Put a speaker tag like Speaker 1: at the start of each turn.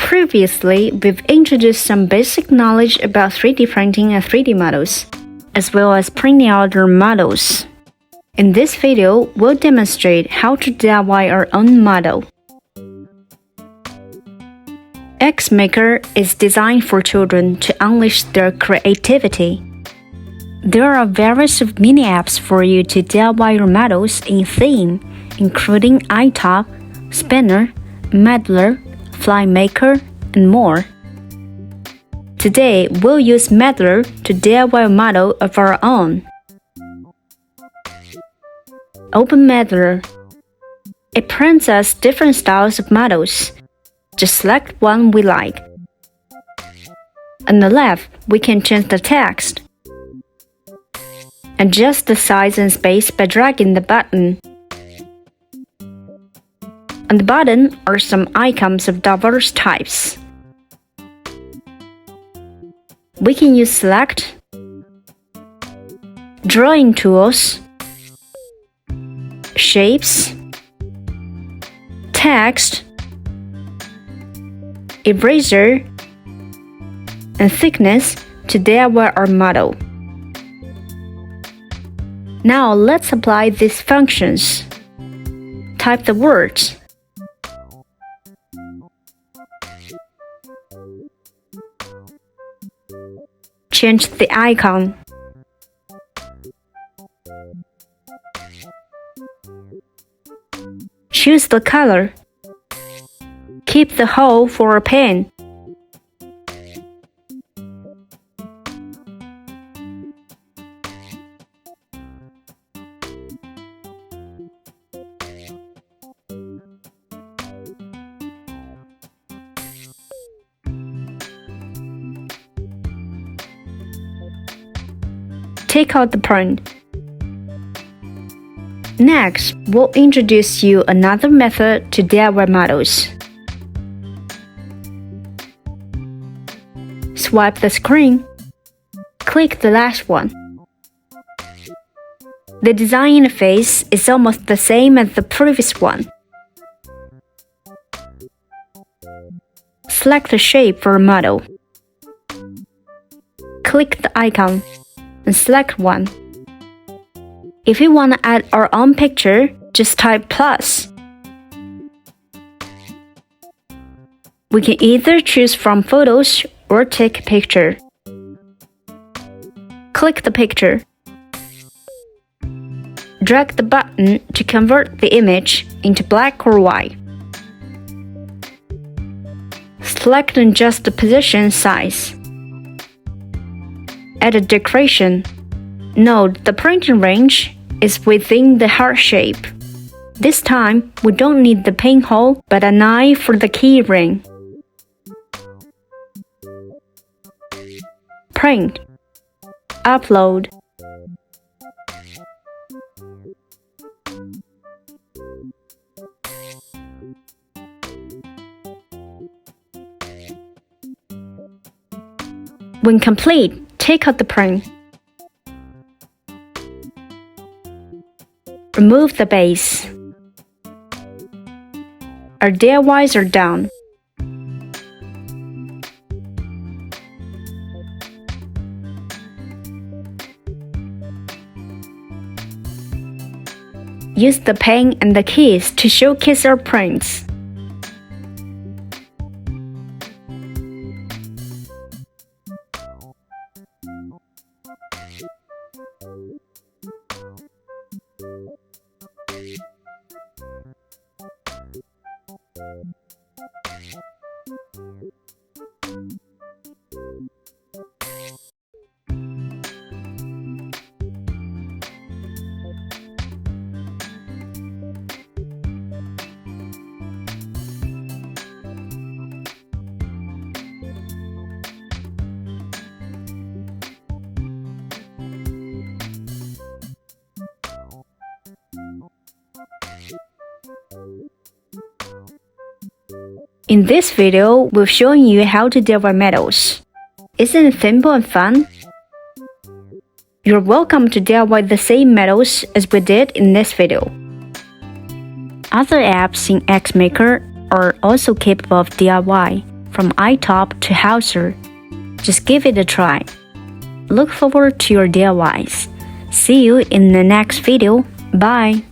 Speaker 1: Previously, we've introduced some basic knowledge about 3D printing and 3D models, as well as printing out their models. In this video, we'll demonstrate how to DIY our own model. Xmaker is designed for children to unleash their creativity. There are various mini apps for you to DIY your models in theme, including iTop, Spinner, Meddler, FlyMaker, and more. Today, we'll use Meddler to DIY a model of our own. Open Meddler. It prints us different styles of models. Just select one we like. On the left, we can change the text. Adjust the size and space by dragging the button. On the bottom are some icons of diverse types. We can use Select, Drawing Tools, Shapes, Text, Eraser, and Thickness to DIY our model. Now let's apply these functions. Type the words. Change the icon. Choose the color. Keep the hole for a pen. Take out the print. Next, we'll introduce you another method to DIY models. Swipe the screen. Click the last one. The design interface is almost the same as the previous one. Select the shape for a model. Click the icon and select one. If you want to add our own picture, just type plus. We can either choose from photos or take a picture. Click the picture. Drag the button to convert the image into black or white. Select and adjust the position size. Add a decoration. Note the printing range is within the heart shape. This time, we don't need the pinhole, but an eye for the key ring. Print. Upload. When complete, take out the print. Remove the base. Our DIYs are done. Use the pen and the keys to showcase our prints. In this video, we've shown you how to DIY models. Isn't it simple and fun? You're welcome to DIY the same models as we did in this video. Other apps in Xmaker are also capable of DIY. from iTop to Hauser. Just give it a try. Look forward to your DIYs. See you in the next video. Bye!